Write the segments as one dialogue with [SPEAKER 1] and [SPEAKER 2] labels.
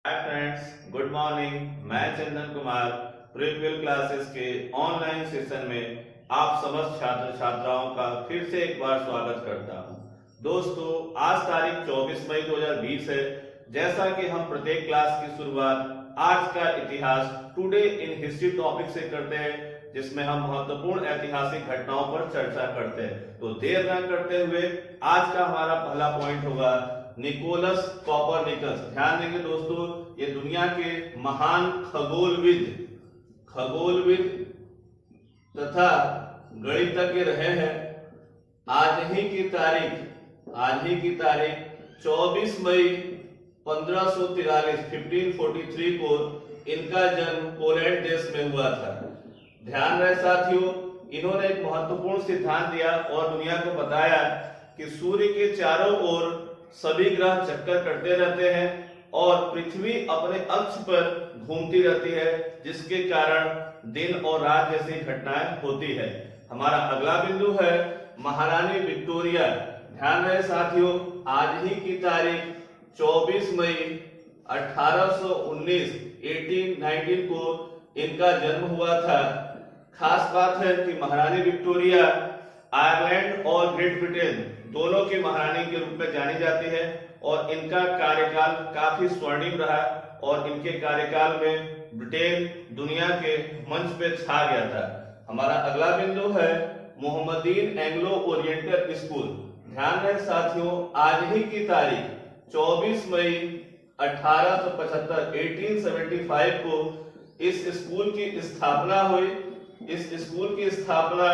[SPEAKER 1] Hi friends, good morning. मैं Chandan Kumar prequel classes के online session में आप समस्त छात्र छात्राओं का फिर से एक बार स्वागत करता हूं। दोस्तों, आज तारीख 24 मई 2020 है। जैसा कि हम प्रत्येक क्लास की शुरुआत आज का इतिहास टुडे इन हिस्ट्री टॉपिक से करते हैं, जिसमें हम महत्वपूर्ण ऐतिहासिक घटनाओं पर चर्चा करते हैं। तो देर न करते हुए आज का हमारा पहला पॉइंट होगा निकोलस कॉपरनिकस। ध्यान देंगे दोस्तों, ये दुनिया के महान खगोलविद तथा गणितज्ञ रहे हैं। आज ही की तारीख 24 मई 1543 को इनका जन्म पोलैंड देश में हुआ था। ध्यान रहे साथियों, इन्होंने एक महत्वपूर्ण सिद्धांत दिया और दुनिया को बताया कि सूर्य के चारों ओर सभी ग्रह चक्कर करते रहते हैं और पृथ्वी अपने अक्ष पर घूमती रहती है, जिसके कारण दिन और रात जैसी घटनाएं होती है। हमारा अगला बिंदु है महारानी विक्टोरिया। ध्यान रहे साथियों, आज ही की तारीख 24 मई 1819 को इनका जन्म हुआ था। खास बात है कि महारानी विक्टोरिया आयरलैंड और ग्रेट ब्रिटेन दोनों की महारानी के रूप में जानी जाती है और इनका कार्यकाल काफी स्वर्णिम रहा और इनके कार्यकाल में ब्रिटेन दुनिया के मंच पे छा गया था। हमारा अगला बिंदु है मोहम्मदीन एंग्लो ओरिएंटल स्कूल। ध्यान रहे साथियों, आज ही की तारीख 24 मई 1875 को इस स्कूल की स्थापना हुई। इस स्कूल की स्थापना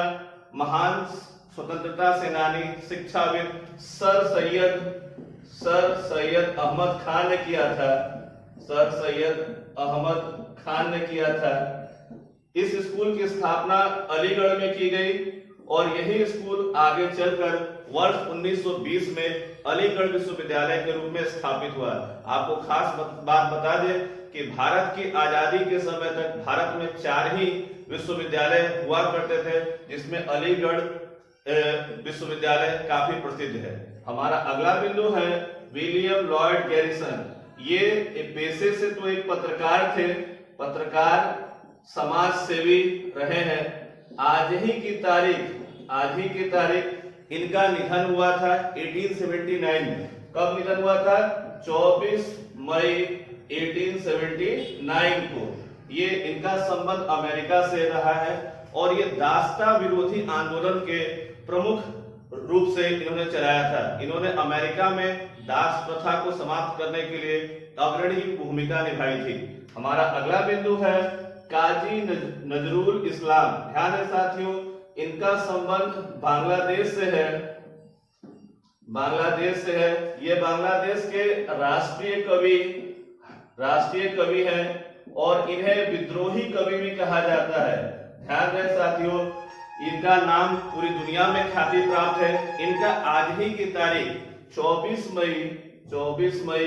[SPEAKER 1] महान स्वतंत्रता सेनानी शिक्षाविद सर सैयद अहमद खान ने किया था। इस स्कूल की स्थापना अलीगढ़ में की गई और यही स्कूल आगे चलकर वर्ष 1920 में अलीगढ़ विश्वविद्यालय के रूप में स्थापित हुआ। आपको खास बात बता दें कि भारत की आजादी के समय तक भारत में 4 ही विश्वविद्यालय हुआ करते थे, जिसमें अलीगढ़ विश्वविद्यालय काफी प्रसिद्ध है। हमारा अगला बिंदु है विलियम लॉयड गैरिसन। ये पेशे से तो एक पत्रकार थे, पत्रकार समाज सेवी रहे हैं। आज ही की तारीख इनका निधन हुआ था 1879 में। कब निधन हुआ था? 24 मई 1879 को। ये इनका संबंध अमेरिका से रहा है और ये दासता विरोधी आंदोलन के प्रमुख रूप से इन्होंने चलाया था। इन्होंने अमेरिका में दास प्रथा को समाप्त करने के लिए अग्रणी भूमिका निभाई थी। हमारा अगला बिंदु है काजी नजरुल इस्लाम। ध्यान है साथियों, इनका संबंध बांग्लादेश से है। ये बांग्लादेश के राष्ट्रीय कवि हैं और इन्हें विद्रोही कवि भी कहा जाता है। ध्यान रहे साथियों, इनका नाम पूरी दुनिया में ख्याति प्राप्त है। इनका आज ही की तारीख 24 मई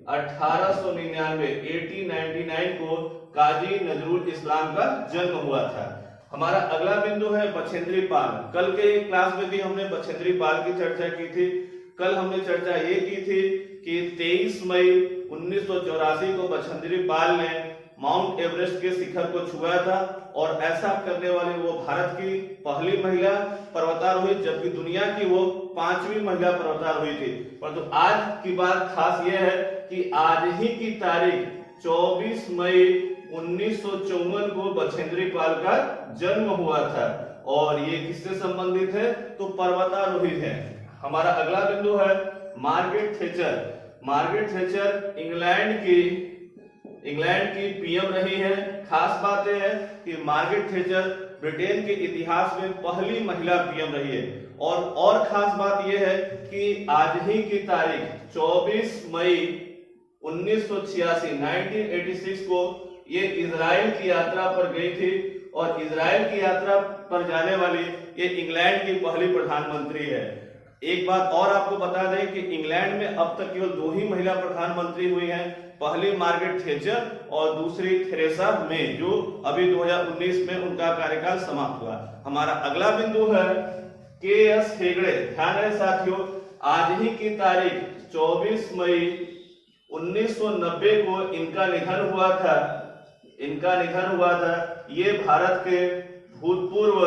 [SPEAKER 1] 1899 को काजी नजरुल इस्लाम का जन्म हुआ था। हमारा अगला बिंदु है बछेंद्री पाल। कल के क्लास में भी हमने बछेंद्री पाल की चर्चा की थी। कल हमने चर्चा ये की थी कि 23 मई 1984 को बछेंद्री पाल ने माउंट एवरेस्ट के शिखर को छुआ था और ऐसा करने वाली वो भारत की पहली महिला पर्वतारोही, जबकि दुनिया की वो 5वीं महिला पर्वतारोही थी। परंतु आज की बात खास ये है कि आज ही की तारीख 24 मई 1954 को बछेंद्री पाल का जन्म हुआ था और ये किससे संबंधित है? तो पर्वतारोही है। हमारा अगला बिंदु है मार्गरेट थैचर इंग्लैंड की पीएम रही है। खास बात यह है कि मार्गरेट थैचर ब्रिटेन के इतिहास में पहली महिला पीएम रही है और खास बात यह है कि आज ही की तारीख 24 मई 1986 को ये इजराइल की यात्रा पर गई थी और इजराइल की यात्रा पर जाने वाली ये इंग्लैंड की पहली प्रधानमंत्री है। एक बात और आपको बता दें कि इंग्लैंड में अब तक केवल 2 ही महिला प्रधानमंत्री हुई हैं, पहली मार्गरेट थैचर और दूसरी थेरेसा मे, जो अभी 2019 में उनका कार्यकाल समाप्त हुआ। हमारा अगला बिंदु है के.एस. हेगड़े। ध्यान रहे साथियों, आज ही की तारीख 24 मई 1990 को इनका निधन हुआ था। ये भारत के भूतपूर्व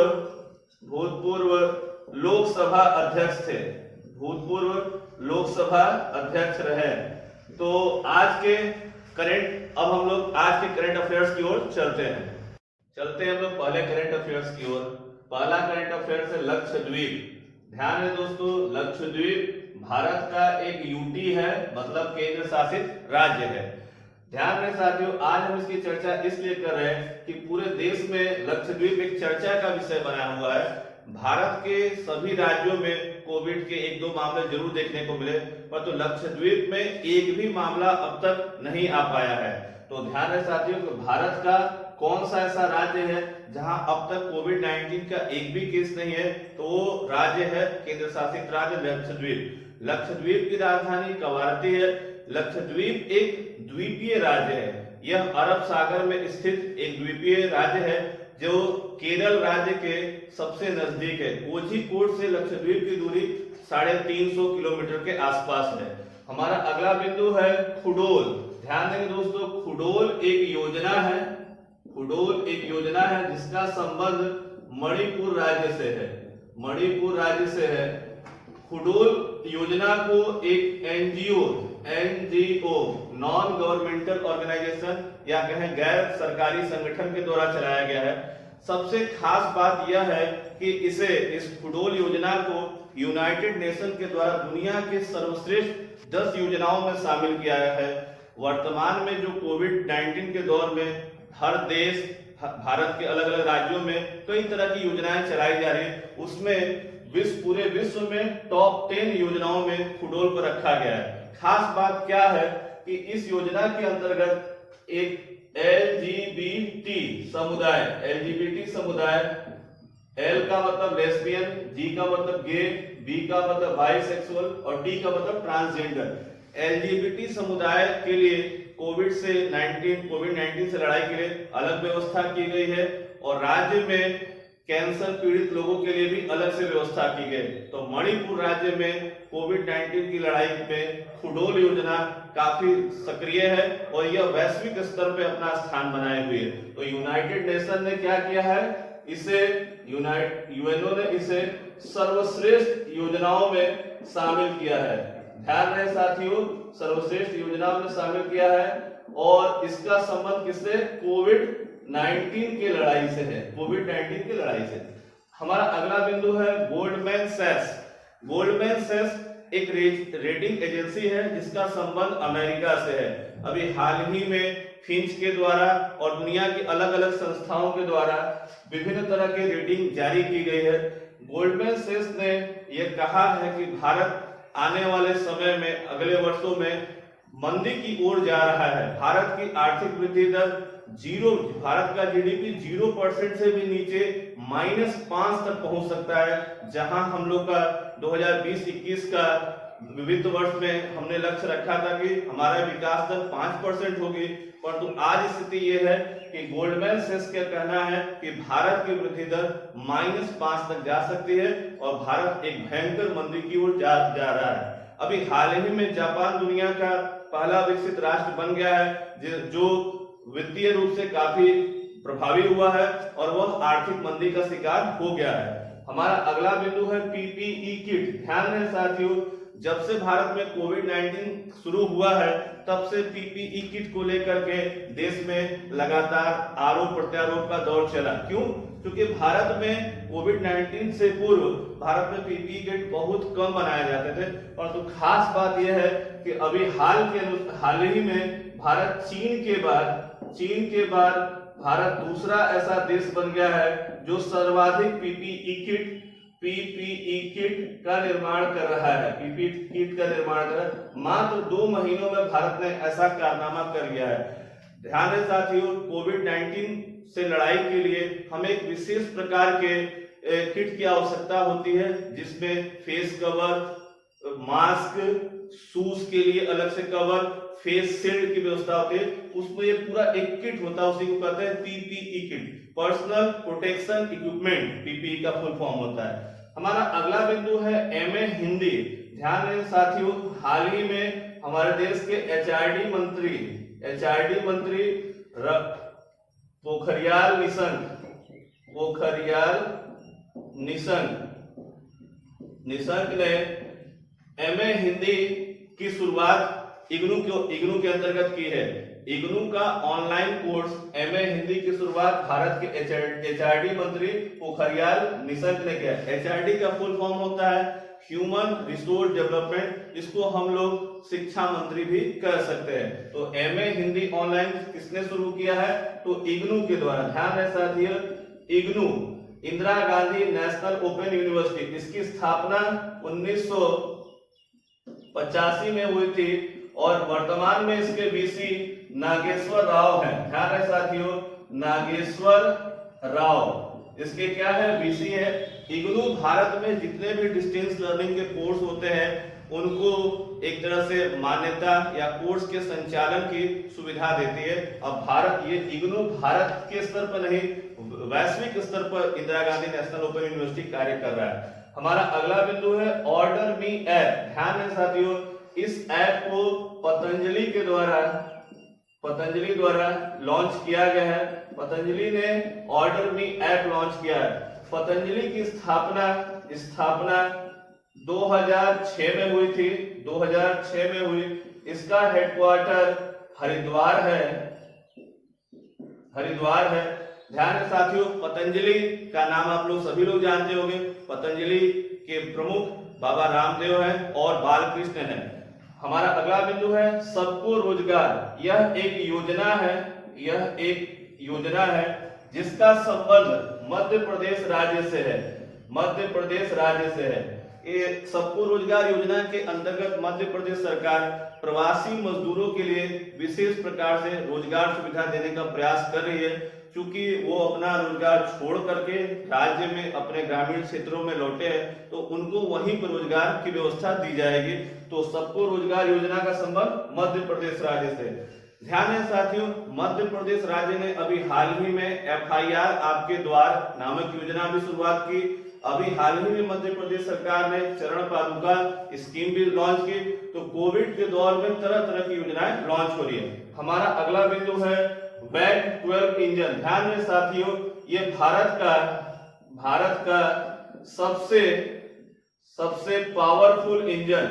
[SPEAKER 1] लोकसभा अध्यक्ष थे, रहे। तो अब हम लोग आज के करंट अफेयर्स की ओर चलते हैं हम लोग पहले करंट अफेयर्स की ओर। पहला करंट अफेयर्स है लक्षद्वीप। ध्यान है दोस्तों, लक्षद्वीप भारत का एक यूटी है, मतलब केंद्र शासित राज्य है। ध्यान रहे साथियों, आज हम इसकी चर्चा इसलिए कर रहे हैं कि पूरे देश में लक्षद्वीप एक चर्चा का विषय बना हुआ है। भारत के सभी राज्यों में कोविड के 1-2 मामले जरूर देखने को मिले, परंतु लक्षद्वीप में एक भी मामला अब तक नहीं आ पाया है। तो ध्यान रहे साथियों कि भारत का कौन सा ऐसा राज्य है जहां अब तक कोविड-19 का एक भी केस नहीं है, तो वो राज्य है केंद्र शासित राज्य लक्षद्वीप। लक्षद्वीप की राजधानी कवारत्ती है। लक्षद्वीप एक द्वीपीय राज्य है। यह अरब सागर में स्थित एक द्वीपीय राज्य है जो केरल राज्य के सबसे नजदीक है। कोझीकोड से लक्षद्वीप की दूरी 350 किलोमीटर के आसपास है। हमारा अगला बिंदु है खुडोल। ध्यान देंगे दोस्तों, खुडोल एक योजना है जिसका संबंध मणिपुर राज्य से है। खुडोल योजना को एक एनजीओ नॉन गवर्नमेंटल ऑर्गेनाइजेशन या कहें गैर सरकारी संगठन के द्वारा चलाया गया है। सबसे खास बात यह है कि इस खुडोल योजना को यूनाइटेड नेशन के द्वारा दुनिया के सर्वश्रेष्ठ 10 योजनाओं में शामिल किया गया है। वर्तमान में जो कोविड-19 के दौर में हर देश, भारत के अलग अलग राज्यों में कई तरह की योजनाएं चलाई जा रही है, उसमें पूरे विश्व में टॉप 10 योजनाओं में खुडोल को रखा गया है। खास बात क्या है कि इस योजना के अंतर्गत एक एलजीबीटी समुदाय, एल का मतलब लेस्बियन, जी का मतलब गे, बी का मतलब बाइसेक्सुअल और टी का मतलब ट्रांसजेंडर। एलजीबीटी समुदाय के लिए कोविड-19 से लड़ाई के लिए अलग व्यवस्था की गई है और राज्य में कैंसर पीड़ित लोगों के लिए भी अलग से व्यवस्था की गई। तो मणिपुर राज्य में कोविड-19 की लड़ाई में खुडोल योजना काफी सक्रिय है और यह वैश्विक स्तर पे अपना स्थान बनाए हुए है। तो यूनाइटेड नेशन ने क्या किया है, यूएनओ ने इसे सर्वश्रेष्ठ योजनाओं में शामिल किया है। ध्यान रहे साथियों, सर्वश्रेष्ठ योजनाओं में शामिल किया है और इसका संबंध किससे, कोविड-19 की लड़ाई से। हमारा अगला बिंदु है गोल्डमैन सैक्स एक रेटिंग एजेंसी है जिसका संबंध अमेरिका से है। अभी हाल ही में फिंच के द्वारा और दुनिया की अलग अलग संस्थाओं के द्वारा विभिन्न तरह के रेटिंग जारी की गई है। गोल्डमैन सैक्स ने यह कहा है कि भारत आने वाले समय में, अगले वर्षों में मंदी की ओर जा रहा है। भारत की आर्थिक वृद्धि दर भारत का जीडीपी 0% से भी नीचे -5 तक पहुंच सकता है, जहां हम लोग का 2020-21 का वित्त वर्ष में हमने लक्ष्य रखा था कि हमारा विकास दर 5% होगी, परंतु आज स्थिति यह है कि गोल्डमैन सैक्स का कहना है कि भारत की वृद्धि दर -5 तक जा सकती है और भारत एक भयंकर मंदी की ओर जा रहा है। अभी हाल ही में जापान दुनिया का पहला विकसित राष्ट्र बन गया है जो वित्तीय रूप से काफी प्रभावी हुआ है और वह आर्थिक मंदी का शिकार हो गया है। हमारा अगला बिंदु है पीपीई किट। ध्यान रहे साथियों, जब से भारत में कोविड-19 शुरू हुआ है तब से पीपीई किट को लेकर के देश में लगातार आरोप प्रत्यारोप का दौर चला। क्यों? क्योंकि भारत में कोविड-19 से पूर्व भारत में पीपीई किट बहुत कम बनाए जाते थे, परंतु खास बात यह है कि अभी हाल ही में भारत चीन के बाद भारत दूसरा ऐसा देश बन गया है जो सर्वाधिक पीपीई किट का निर्माण कर रहा है। मात्र 2 महीनों में भारत ने ऐसा कारनामा कर लिया है। ध्यान रहे साथियों, कोविड-19 से लड़ाई के लिए हमें एक विशेष प्रकार के किट की आवश्यकता होती है, जिसमें फेस कवर, मास्क, शूज के लिए अलग से कवर, फेस शील्ड की व्यवस्था होती है। उसमें ये पूरा एक किट होता है, उसी को कहते हैं PPE kit, personal protection equipment. PPE का फुल फॉर्म होता है। हमारा अगला बिंदु है एमए हिंदी। ध्यान रहे साथियों, हाल ही में हमारे देश के एचआरडी मंत्री पोखरियाल निशंक ने एमए हिंदी की शुरुआत इग्नू के अंतर्गत की है। इग्नू का ऑनलाइन कोर्स एमए हिंदी की शुरुआत भारत के एचआरडी मंत्री पोखरियाल निशंक ने किया। एचआरडी का फुल फॉर्म होता है ह्यूमन रिसोर्स डेवलपमेंट, इसको हम लोग शिक्षा मंत्री भी कह सकते हैं। तो एमए हिंदी ऑनलाइन किसने शुरू किया है? तो इग्नू के द्वारा। ध्यान रहे साथियों, IGNOU Indira Gandhi national open university, इसकी स्थापना 1985 में हुई थी और वर्तमान में इसके वीसी नागेश्वर राव हैं। ध्यान रहे साथियों, नागेश्वर राव इसके क्या है? वीसी है। इग्नू भारत में जितने भी डिस्टेंस लर्निंग के कोर्स होते हैं उनको एक तरह से मान्यता या कोर्स के संचालन की सुविधा देती है। अब ये इग्नू भारत के स्तर पर नहीं, वैश्विक स्तर पर Indira Gandhi national open university कार्य कर रहा है। हमारा अगला बिंदु है ऑर्डर मी ऐप। ध्यान है साथियों, इस ऐप को पतंजलि द्वारा लॉन्च किया गया है। पतंजली ने ऑर्डर मी ऐप लॉन्च किया है। पतंजलि की स्थापना 2006 में हुई थी, 2006 में हुई। इसका हेडक्वार्टर हरिद्वार है। ध्यान है साथियों, पतंजलि का नाम आप लोग सभी लोग जानते होंगे। पतंजलि के प्रमुख बाबा रामदेव हैं और बालकृष्ण हैं। हमारा अगला बिंदु है सबको रोजगार। यह एक योजना है जिसका संबंध मध्य प्रदेश राज्य से है। ये सबको रोजगार योजना के अंतर्गत मध्य प्रदेश सरकार प्रवासी मजदूरों के लिए विशेष प्रकार से रोजगार सुविधा देने का प्रयास कर रही है। क्योंकि वो अपना रोजगार छोड़ करके राज्य में अपने ग्रामीण क्षेत्रों में लौटे हैं, तो उनको वहीं पर रोजगार की व्यवस्था दी जाएगी। तो सबको रोजगार योजना का संबंध मध्य प्रदेश राज्य से। ध्यान है साथियों, मध्य प्रदेश राज्य ने अभी हाल ही में FIR आपके द्वार नामक योजना भी शुरुआत की। अभी हाल ही में मध्य प्रदेश सरकार ने चरण पादुका स्कीम भी लॉन्च की। तो कोविड के दौर में तरह तरह की योजनाएं लॉन्च हो रही है। हमारा अगला बिंदु है वैग 12 इंजन। ध्यान में साथियों, ये भारत का सबसे पावरफुल इंजन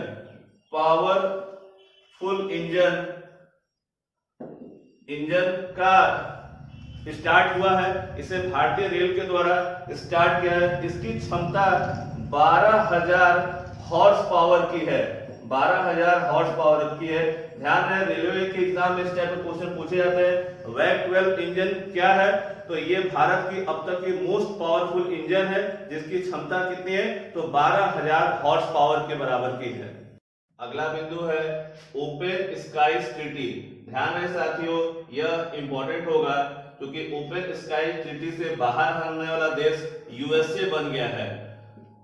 [SPEAKER 1] का स्टार्ट हुआ है। इसे भारतीय रेल के द्वारा स्टार्ट किया है। इसकी क्षमता 12,000 हॉर्स पावर की है। 12,000 हॉर्स पावर की है। ध्यान है, रेलवे के एग्जाम में इस टाइप के क्वेश्चन पूछे जाते हैं। वैग 12 इंजन क्या है? तो ये भारत की अब तक की मोस्ट पावरफुल इंजन है, जिसकी क्षमता कितनी है? तो 12,000 हॉर्स पावर के बराबर की है। अगला बिंदु है ओपन स्काईज ट्रीटी। ध्यान है साथियों, यह इंपॉर्टेंट होगा क्योंकि ओपन स्काई ट्रीटी से बाहर होने वाला देश यूएसए बन गया है।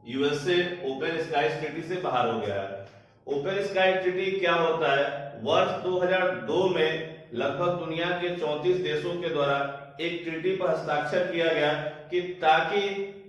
[SPEAKER 1] यूएसए ओपन स्काई ट्रीटी से बाहर हो गया है। ओपन स्काई ट्रीटी क्या होता है? वर्ष 2002 में लगभग दुनिया के 34 देशों के द्वारा एक ट्रीटी पर हस्ताक्षर किया गया कि ताकि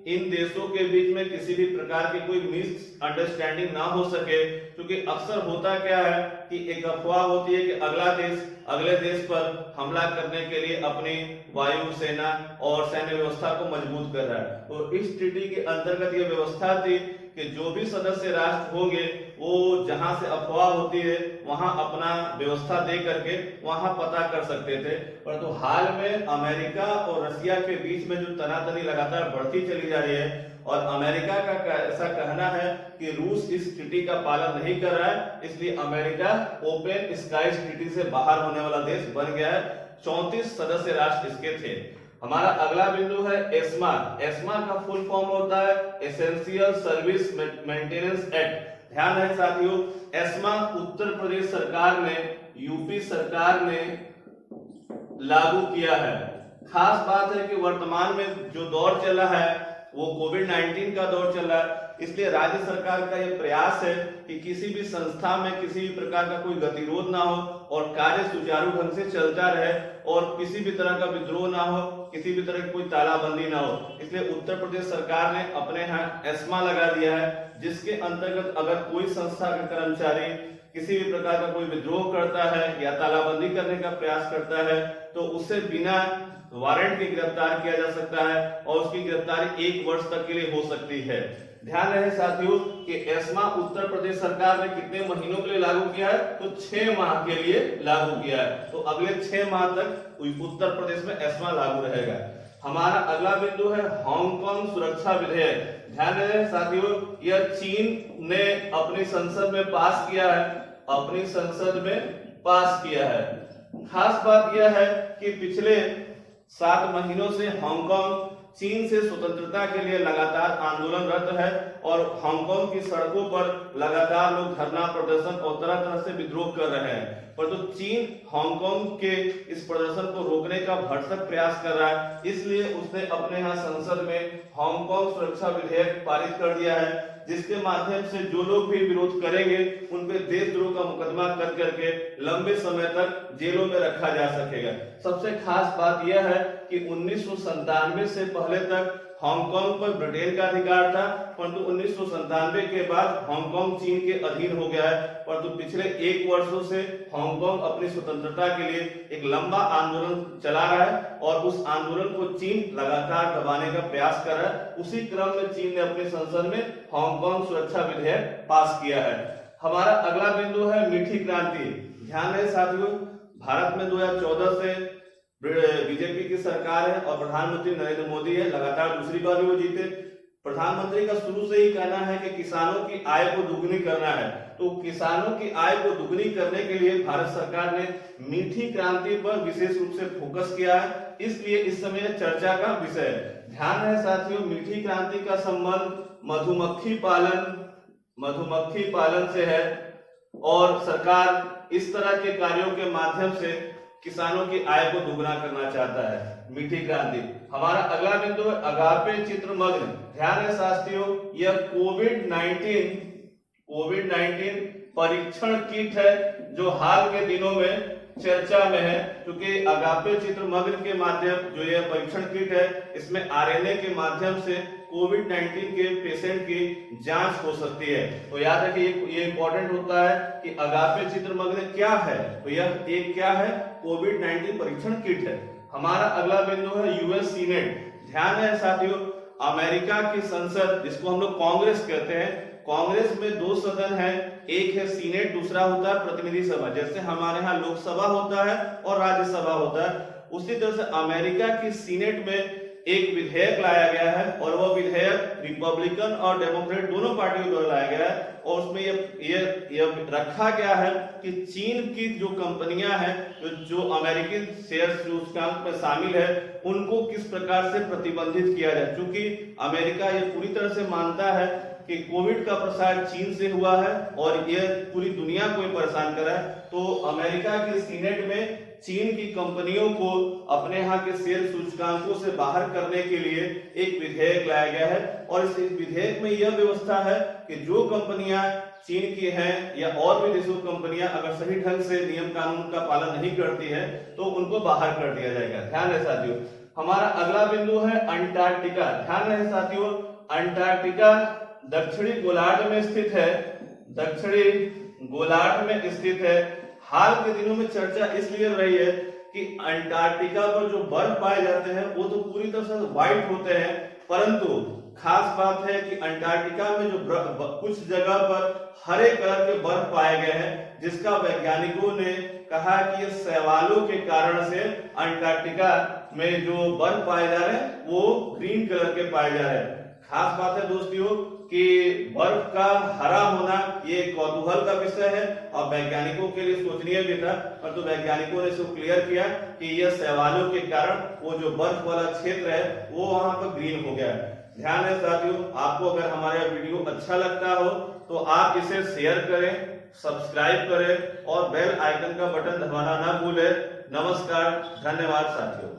[SPEAKER 1] इन देशों के बीच में किसी भी प्रकार की कोई मिसअंडरस्टैंडिंग ना हो सके। क्योंकि अक्सर होता क्या है कि एक अफवाह होती है कि अगला देश अगले देश पर हमला करने के लिए अपनी वायु सेना और सैन्य व्यवस्था को मजबूत कर रहा है। तो इस ट्रीटी के अंतर्गत यह व्यवस्था थी कि जो भी सदस्य राष्ट्र होंगे वो जहां से अफवाह होती है वहां अपना व्यवस्था दे करके वहां पता कर सकते थे। परंतु हाल में अमेरिका और रशिया के बीच में जो तनातनी लगातार बढ़ती चली जा रही है और अमेरिका का ऐसा कहना है कि रूस इस ट्रीटी का पालन नहीं कर रहा है, इसलिए अमेरिका ओपन स्काईज ट्रीटी से बाहर होने वाला देश बन गया है। 34 सदस्य राष्ट्र इसके थे। हमारा अगला बिंदु है एस्मा। एस्मा का फुल फॉर्म होता है एसेंशियल सर्विस मेंटेनेंस एक्ट। ध्यान है साथियों, एस्मा उत्तर प्रदेश सरकार ने, यूपी सरकार ने लागू किया है। खास बात है कि वर्तमान में जो दौर चल रहा है वो कोविड-19 का दौर चल रहा है, इसलिए राज्य सरकार का यह प्रयास है कि किसी भी संस्था में किसी भी प्रकार का कोई गतिरोध ना हो और कार्य सुचारू ढंग से चलता रहे और किसी भी तरह का विद्रोह ना हो, किसी भी तरह की कोई तालाबंदी ना हो। इसलिए उत्तर प्रदेश सरकार ने अपने यहाँ एस्मा लगा दिया है, जिसके अंतर्गत अगर कोई संस्था के कर्मचारी किसी भी प्रकार का कोई विद्रोह करता है या तालाबंदी करने का प्रयास करता है तो उसे बिना वारंट के गिरफ्तार किया जा सकता है और उसकी गिरफ्तारी 1 वर्ष तक के लिए हो सकती है। ध्यान रहे साथियों कि एस्मा उत्तर प्रदेश सरकार ने कितने महीनों के लिए लागू किया है, तो 6 माह के लिए लागू किया है। तो अगले 6 माह तक उत्तर प्रदेश में एस्मा लागू रहेगा। हमारा अगला बिंदु है हांगकांग सुरक्षा विधेयक। ध्यान रहे साथियों, यह चीन ने अपनी संसद में पास किया है, अपनी संसद में पास किया है। खास बात यह है कि पिछले 7 महीनों से हांगकांग चीन से स्वतंत्रता के लिए लगातार आंदोलनरत है और हांगकांग की सड़कों पर लगातार लोग धरना प्रदर्शन और तरह तरह से विद्रोह कर रहे हैं, परंतु तो चीन हांगकांग के इस प्रदर्शन को रोकने का भरसक प्रयास कर रहा है। इसलिए उसने अपने यहाँ संसद में हांगकांग सुरक्षा विधेयक पारित कर दिया है, जिसके माध्यम से जो लोग भी विरोध करेंगे उन पे देशद्रोह का मुकदमा कर करके लंबे समय तक जेलों में रखा जा सकेगा। सबसे खास बात यह है कि 1997 से पहले तक हांगकांग पर ब्रिटेन का अधिकार था, परंतु 1997 के बाद हांगकांग चीन के अधीन हो गया है। परंतु पिछले 1 वर्षों से हांगकांग अपनी स्वतंत्रता के लिए एक लंबा आंदोलन चला रहा है और उस आंदोलन को चीन लगातार दबाने का प्रयास कर रहा है। उसी क्रम में चीन ने अपनी संसद में हांगकांग सुरक्षा विधेयक पास किया है। हमारा अगला बिंदु है मीठी क्रांति। ध्यान रहे साथियों, भारत में 2014 से बीजेपी की सरकार है और प्रधानमंत्री नरेंद्र मोदी है, लगातार दूसरी बार भी वो जीते। प्रधानमंत्री का शुरू से ही कहना है कि किसानों की आय को दुगनी करना है, तो किसानों की आय को दुगनी करने के लिए भारत सरकार ने मीठी क्रांति पर विशेष रूप से फोकस किया है, इसलिए इस समय चर्चा का विषय है। ध्यान रहे साथियों, मीठी क्रांति का संबंध मधुमक्खी पालन से है और सरकार इस तरह के कार्यों के माध्यम से किसानों की आय को दुगना करना चाहता है। मीठी क्रांति। हमारा अगला बिंदु है अगापे चित्रमग्न। ध्यान है साथियों, यह कोविड-19 परीक्षण किट है जो हाल के दिनों में चर्चा में है, क्योंकि अगापे चित्रमग्न के माध्यम जो यह परीक्षण किट है, इसमें आरएनए के माध्यम से कोविड-19 के पेशेंट की जांच हो सकती है। तो याद रखिए ये इंपॉर्टेंट होता है कि अगापे चित्रमग्न क्या है, तो यह एक क्या है, कोविड-19 परीक्षण किट है। हमारा अगला बिंदु है यूएस सीनेट। ध्यान है साथियों, अमेरिका की संसद जिसको हम लोग कांग्रेस कहते हैं, कांग्रेस में 2 सदन है, एक है सीनेट, दूसरा होता है प्रतिनिधि सभा। जैसे हमारे यहाँ लोकसभा होता है और राज्यसभा होता है, उसी तरह से अमेरिका की सीनेट में एक विधेयक लाया गया है और वह विधेयक रिपब्लिकन और डेमोक्रेट दोनों पार्टियों द्वारा लाया गया है और उसमें यह रखा गया है कि चीन की जो कंपनियां हैं जो अमेरिकन शेयर सूचकांक में शामिल है उनको किस प्रकार से प्रतिबंधित किया जाए। क्योंकि अमेरिका ये पूरी तरह से मानता है कि कोविड का प्रसार चीन से हुआ है और यह पूरी दुनिया को परेशान कर रहा है, तो अमेरिका के सीनेट में चीन की कंपनियों को अपने यहाँ के शेयर सूचकांकों से बाहर करने के लिए एक विधेयक लाया गया है और इस विधेयक में यह व्यवस्था है कि जो कंपनियां चीन की हैं या और भी देशों की कंपनियां अगर सही ढंग से नियम कानून का पालन नहीं करती है तो उनको बाहर कर दिया जाएगा। ध्यान रहे साथियों, हमारा अगला बिंदु है अंटार्कटिका। ध्यान रहे साथियों, अंटार्कटिका दक्षिणी गोलार्ध में स्थित है, दक्षिणी गोलार्ध में स्थित है। हाल के दिनों में चर्चा इसलिए रही है कि अंटार्कटिका पर जो बर्फ पाए जाते हैं वो तो पूरी तरह से व्हाइट होते हैं, परंतु खास बात है कि अंटार्कटिका में जो कुछ जगह पर हरे कलर के बर्फ पाए गए हैं, जिसका वैज्ञानिकों ने कहा कि ये शैवालों के कारण से अंटार्कटिका में जो बर्फ पाए जा रहे हैं वो ग्रीन कलर के पाए जा रहे हैं। खास बात है दोस्तों कि बर्फ का हरा होना ये कौतूहल का विषय है और वैज्ञानिकों के लिए सोचनीय भी था, परंतु वैज्ञानिकों ने इसको क्लियर किया कि यह शैवालों के कारण वो जो बर्फ वाला क्षेत्र है वो वहां पर ग्रीन हो गया है। ध्यान है साथियों, आपको अगर हमारा वीडियो अच्छा लगता हो तो आप इसे शेयर करें, सब्सक्राइब करें और बेल आइकन का बटन दबाना ना भूलें। नमस्कार, धन्यवाद साथियों।